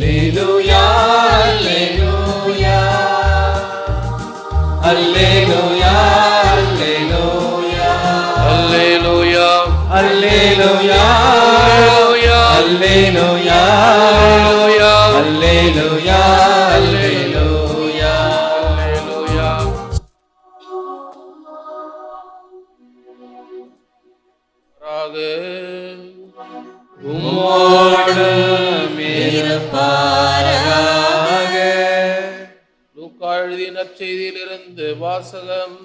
அல்லேலூயா அல்லேலூயா அல்லேலூயா அல்லேலூயா அல்லேலூயா அல்லேலூயா அல்லேலூயா அல்லேலூயா அல்லேலூயா. உம்மோடு இருப்பாராக. லூக்கா எழுதிய நற்செய்தியிலிருந்து வாசகம்.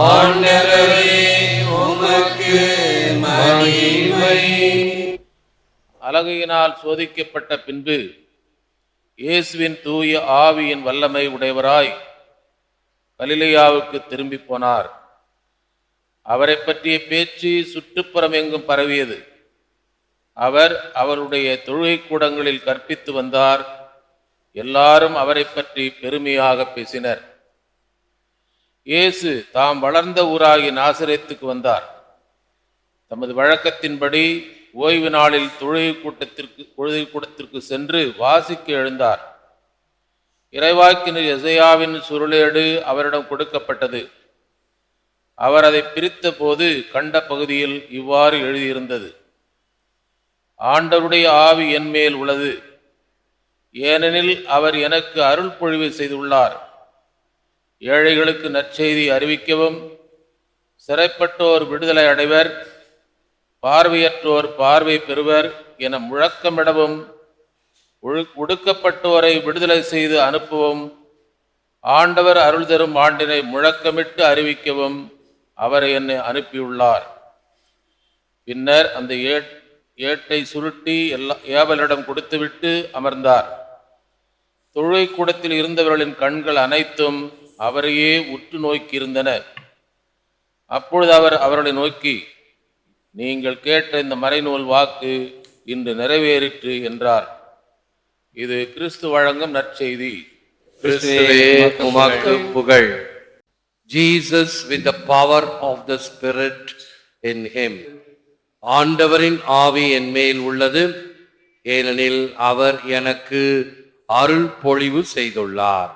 ஆண்டவரே உமக்கு மகிமை. அலகையினால் சோதிக்கப்பட்ட பின்பு இயேசுவின் தூய ஆவியின் வல்லமை உடையவராய் கலிலேயாவுக்கு திரும்பி போனார். அவரை பற்றிய பேச்சு சுற்றுப்புறம் எங்கும் பரவியது. அவர் அவருடைய தொழுகை கூடங்களில் கற்பித்து வந்தார். எல்லாரும் அவரை பற்றி பெருமையாக பேசினர். இயேசு தாம் வளர்ந்த ஊராகி நாசரேத்துக்கு வந்தார். தமது வழக்கத்தின்படி ஓய்வு நாளில் தொழுகை கூடத்திற்கு சென்று வாசிக்க எழுந்தார். இறைவாக்கினர் எசையாவின் சுருளேடு அவரிடம் கொடுக்கப்பட்டது. அவர் அதை பிரித்த போது கண்ட பகுதியில் இவ்வாறு எழுதியிருந்தது: ஆண்டவருடைய ஆவி என் மேல் உள்ளது, ஏனெனில் அவர் எனக்கு அருள் பொழிவு செய்துள்ளார். ஏழைகளுக்கு நற்செய்தி அறிவிக்கவும், சிறைப்பட்டோர் விடுதலை அடைவர், பார்வையற்றோர் பார்வை பெறுவர் என முழக்கமிடவும், ஒடுக்கப்பட்டோரை விடுதலை செய்து அனுப்பவும், ஆண்டவர் அருள் தரும் ஆண்டினை முழக்கமிட்டு அறிவிக்கவும் அவரை என்னை அனுப்பியுள்ளார். பின்னர் அந்த ஏட்டை சுருட்டி ஏவலிடம் கொடுத்துவிட்டு அமர்ந்தார். தொழுகை கூடத்தில் இருந்தவர்களின் கண்கள் அனைத்தும் அவரையே உற்று நோக்கி இருந்தன. அப்பொழுது அவர் அவர்களை நோக்கி, நீங்கள் கேட்ட இந்த மறைநூல் வாக்கு இன்று நிறைவேறிற்று என்றார். இது கிறிஸ்து வழங்கும் நற்செய்தி. கிறிஸ்துவே உமக்கு புகழ். Jesus with the power of the Spirit in him. ஆண்டவரின் ஆவி என் மேல் உள்ளது, ஏனெனில் அவர் எனக்கு அருள் பொழிவு செய்துள்ளார்.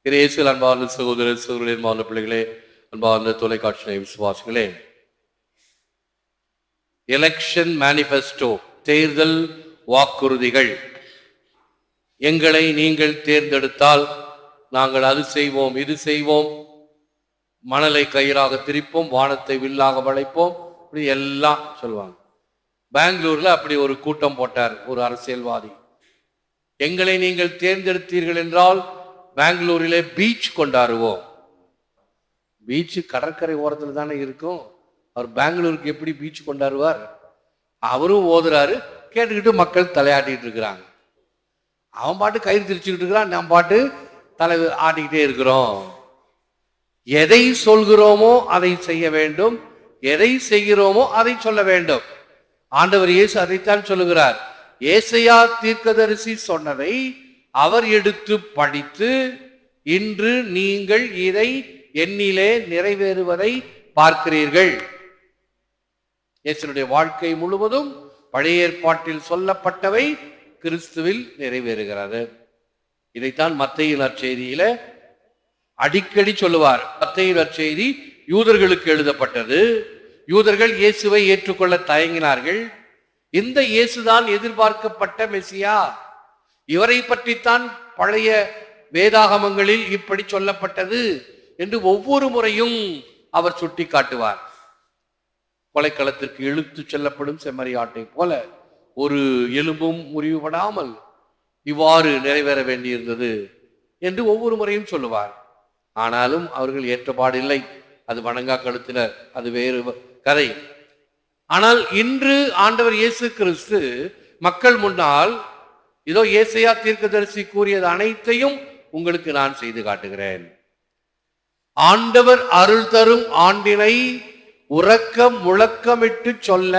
இயேசுவில் அன்பார்ந்த சகோதர சகோதரிகளே, அன்பார்ந்த பிள்ளைகளே, அன்பார்ந்த தொலைக்காட்சி விசுவாசிகளே, எலெக்ஷன் மேனிஃபெஸ்டோ, தேர்தல் வாக்குறுதிகள். எங்களை நீங்கள் தேர்ந்தெடுத்தால் நாங்கள் அது செய்வோம், இது செய்வோம், மணலை கயிறாக திரிப்போம், வானத்தை வில்லாக வளைப்போம், இப்படி எல்லாம் சொல்லுவாங்க. பெங்களூர்ல அப்படி ஒரு கூட்டம் போட்டார் ஒரு அரசியல்வாதி. எங்களை நீங்கள் தேர்ந்தெடுத்தீர்கள் என்றால் பெங்களூரிலே பீச் கொண்டாடுவோம். பீச் கடற்கரை ஓரத்தில் தானே இருக்கும். அவர் பெங்களூருக்கு எப்படி பீச் கொண்டாடுவார்? அவரும் ஓதுறாரு, கேட்டுக்கிட்டு மக்கள் தலையாட்டிட்டு இருக்கிறாங்க. அவன் பாட்டு கயிறு திரிச்சுக்கிட்டு இருக்கிறான், நம்ம பாட்டு தலை ஆட்டிக்கிட்டே இருக்கிறோம். எதை சொல்கிறோமோ அதை செய்ய வேண்டும், எதை செய்கிறோமோ அதை சொல்ல வேண்டும். ஆண்டவர் இயேசு அதைத்தான் சொல்லுகிறார். ஏசாயா தீர்க்கதரிசி சொன்னதை அவர் எடுத்து படித்து, இன்று நீங்கள் இதை எண்ணிலே நிறைவேறுவதை பார்க்கிறீர்கள். இயேசுனுடைய வாழ்க்கை முழுவதும் பழைய ஏற்பாட்டில் சொல்லப்பட்டவை கிறிஸ்துவில் நிறைவேறுகிறது. இதைத்தான் மத்தேயு நற்செய்தியில அடிக்கடி சொல்லுவார். மத்தேயு நற்செய்தி யூதர்களுக்கு எழுதப்பட்டது. யூதர்கள் இயேசுவை ஏற்றுக்கொள்ள தயங்கினார்கள். இந்த இயேசுதான் எதிர்பார்க்கப்பட்ட மெசியா, இவரை பற்றித்தான் பழைய வேதாகமங்களில் இப்படி சொல்லப்பட்டது என்று ஒவ்வொரு முறையும் அவர் சுட்டி காட்டுவார். கொலைக்களத்திற்கு இழுத்து செல்லப்படும் செம்மறியாட்டை போல ஒரு எலும்பும் முறிவுபடாமல் இவ்வாறு நிறைவேற வேண்டியிருந்தது என்று ஒவ்வொரு முறையும் சொல்லுவார். ஆனாலும் அவர்கள் ஏற்றப்பாடில்லை. அது வணங்கா கழுத்தினர், அது வேறு கதை. ஆனால் இன்று ஆண்டவர் இயேசு கிறிஸ்து மக்கள் முன்னால் இதோ ஏசாயா தீர்க்கதரிசி கூறியது அனைத்தையும் உங்களுக்கு நான் செய்து காட்டுகிறேன். ஆண்டவர் அருள் தரும் ஆண்டினை உறக்கம் முழக்கமிட்டு சொல்ல.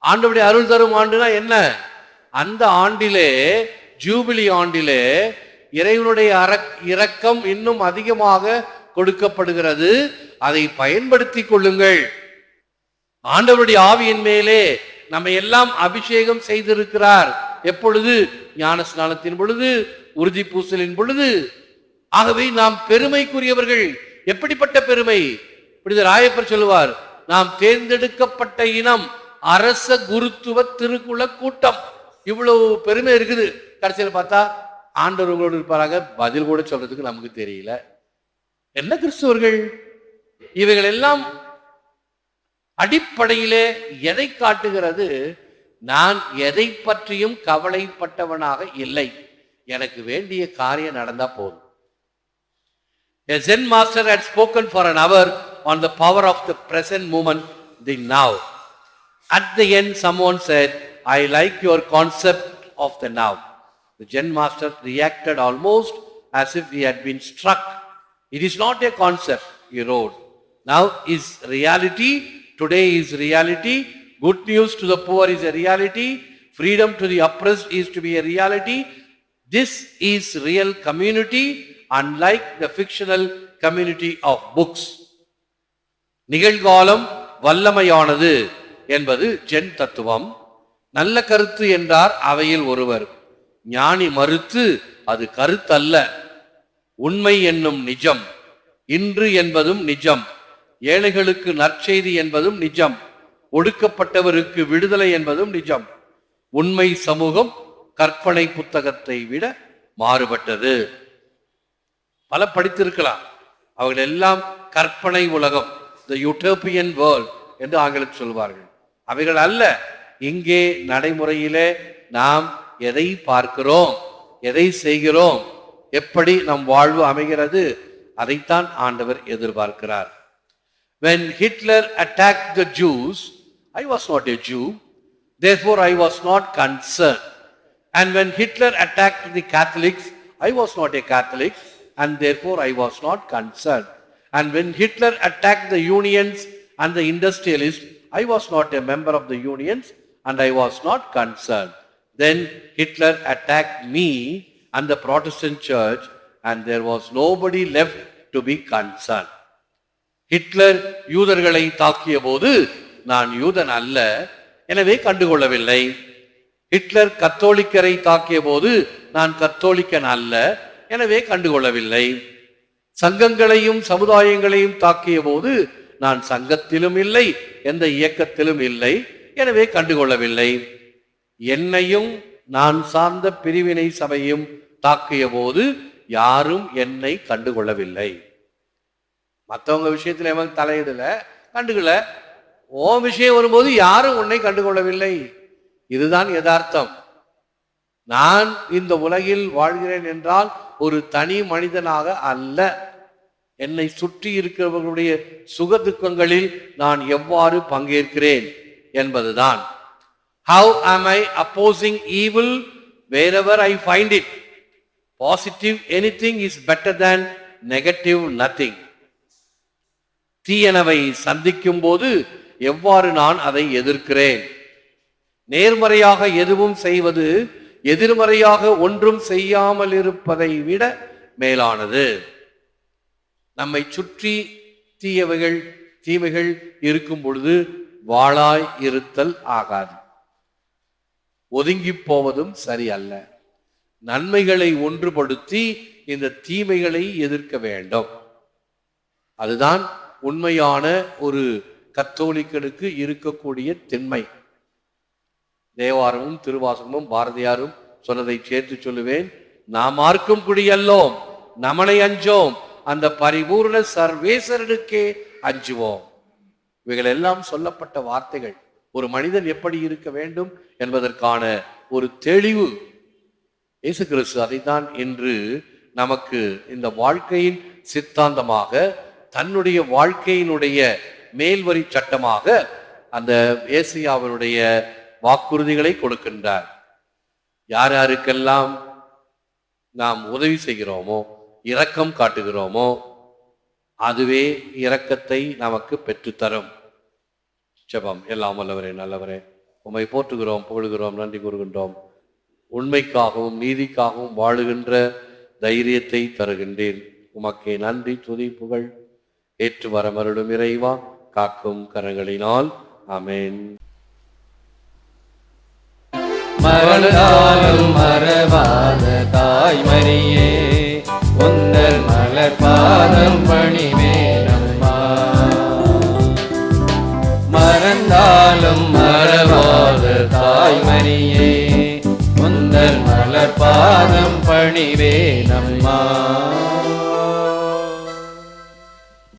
ஆண்டவருடைய அருள் தரும் ஆண்டுனா என்ன? அந்த ஆண்டிலே, ஜூபிலி ஆண்டிலே இறைவனுடைய இரக்கம் இன்னும் அதிகமாக கொடுக்கப்படுகிறது. அதை பயன்படுத்தி கொள்ளுங்கள். ஆண்டவருடைய ஆவியின் மேலே நம்ம எல்லாம் அபிஷேகம் செய்திருக்கிறார் எப்பொழுது? ஞான ஸ்நானத்தின் பொழுது, உறுதி பூசலின் பொழுது. ஆகவே நாம் பெருமைக்குரியவர்கள். எப்படிப்பட்ட பெருமை? புனித ராயப்பர் சொல்லுவார், நாம் தேர்ந்தெடுக்கப்பட்ட இனம், அரச குருத்துவ திருக்குல கூட்டம். இவ்வளவு பெருமை இருக்குது. கடைசியில் பார்த்தா ஆண்டவர் உங்களோடு இருப்பாராங்க, பதில் கூட சொல்றதுக்கு நமக்கு தெரியல. என்ன கிறிஸ்துவர்கள்? இவைகள் எல்லாம் அடிப்படையிலே எதை காட்டுகிறது? நான் எதை பற்றியும் கவலைப்பட்டவனாக இல்லை. எனக்கு வேண்டிய காரியம் நடந்தா போதும். A Zen master had spoken for an hour on the power of the present moment, the now. At the end, someone said, I like your concept of the now. The Zen master reacted almost as if he had been struck. It is not a concept, he wrote. Now is reality. Today is reality. Good news to the poor is a reality. Freedom to the oppressed is to be a reality. This is real community, unlike the fictional community of books. நிகழ்காலம் வல்லமையானது என்பது gen தத்துவம். நல்ல கருத்து என்றார் அவையில் ஒருவர். ஞானி மறுத்து, அது கருத்தல்ல, உண்மை என்னும் நிஜம். இன்று என்பதும் நிஜம். ஏழைகளுக்கு நற்செய்தி என்பதும் நிஜம். ஒடுக்கப்பட்டவருக்கு விடுதலை என்பதும் நிஜம். உண்மை சமூகம் கற்பனை புத்தகத்தை விட மாறுபட்டது. பல படித்திருக்கலாம். அவர்கள் எல்லாம் கற்பனை உலகம், the utopian world என்று ஆங்கிலத்தில் சொல்வார்கள். அவைகள் அல்ல. இங்கே நடைமுறையிலே நாம் எதை பார்க்கிறோம், எதை செய்கிறோம், எப்படி நம் வாழ்வு அமைகிறது, அதைத்தான் ஆண்டவர் எதிர்பார்க்கிறார். When Hitler attacked the Jews, I was not a Jew, therefore I was not concerned. And when Hitler attacked the Catholics, I was not a Catholic, and therefore I was not concerned. And when Hitler attacked the unions and the industrialists, I was not a member of the unions, and I was not concerned. Then Hitler attacked me and the Protestant church, and there was nobody left to be concerned. Hitler யூதர்களை தாக்கிய போது நான் யூதன் அல்ல, எனவே கண்டுகொள்ளவில்லை. Hitler கத்தோலிக்கரை தாக்கிய போது நான் கத்தோலிக்கன் அல்ல, எனவே கண்டுகொள்ளவில்லை. சங்கங்களையும் சமுதாயங்களையும் தாக்கிய போது நான் சங்கத்திலும் இல்லை, எந்த இயக்கத்திலும் இல்லை, எனவே கண்டுகொள்ளவில்லை. என்னையும் நான் சார்ந்த பிரிவினை சபையும் தாக்கிய போது யாரும் என்னை கண்டுகொள்ளவில்லை. மற்றவங்க விஷயத்துல எவன் தலையிடல, கண்டுகொள்ள. ஓ விஷயம் வரும்போது யாரும் உன்னை கண்டுகொள்ளவில்லை. இதுதான் யதார்த்தம். நான் இந்த உலகில் வாழ்கிறேன் என்றால் ஒரு தனி மனிதனாக அல்ல, என்னை சுற்றி இருக்கிறவர்களுடைய சுக துக்கங்களில் நான் எவ்வாறு பங்கேற்கிறேன் என்பதுதான். How am I opposing evil wherever I find it? Positive anything is better than negative nothing. தீயனவை சந்திக்கும் போது எவ்வாறு நான் அதை எதிர்க்கிறேன்? நேர்மறையாக எதுவும் செய்வது எதிர்மறையாக ஒன்றும் செய்யாமல் இருப்பதை விட மேலானது. நம்மை சுற்றி தீமைகள் இருக்கும் பொழுது வாளாய் இருத்தல் ஆகாது. ஒதுங்கி போவதும் சரியல்ல. நன்மைகளை ஒன்றுபடுத்தி இந்த தீமைகளை எதிர்க்க வேண்டும். அதுதான் உண்மையான ஒரு கத்தோலிக்கனுக்கு இருக்கக்கூடிய திண்மை. தேவாரமும் திருவாசகமும் பாரதியாரும் சொன்னதை சேர்த்து சொல்லுவேன். நாம் ஆர்க்கும் குடியல்லோம், நமனை அஞ்சோம், அந்த பரிபூர்ண சர்வேசரனுக்கே அஞ்சுவோம். இவைகள் எல்லாம் சொல்லப்பட்ட வார்த்தைகள். ஒரு மனிதன் எப்படி இருக்க வேண்டும் என்பதற்கான ஒரு தெளிவு. இயேசு கிறிஸ்து அதைத்தான் இன்று நமக்கு இந்த வாழ்க்கையின் சித்தாந்தமாக, தன்னுடைய வாழ்க்கையினுடைய மேல்வரி சட்டமாக அந்த ஏசாயாவினுடைய வாக்குறுதிகளை கொடுக்கின்றார். யார் யாருக்கெல்லாம் நாம் உதவி செய்கிறோமோ, இரக்கம் காட்டுகிறோமோ, அதுவே இரக்கத்தை நமக்கு பெற்றுத்தரும். ஜெபம். எல்லாம் வல்லவரே, நல்லவரே, உம்மை போற்றுகிறோம், புகழுகிறோம், நன்றி கூறுகின்றோம். உண்மைக்காகவும் நீதிக்காகவும் வாழுகின்ற தைரியத்தை தருகின்றேன். உமக்கே நன்றி, துதி, புகழ். ஏற்று வரமருளும் இறைவா, காக்கும் கரங்களினால். ஆமென். மறந்தாலும் மறவாத தாய்மரியே உந்தன் மலர் பாதம் பணிவேனம்மா. மறந்தாலும் மறவாத தாய்மரியே உந்தன் மலர் பாதம் பணிவேனம்மா.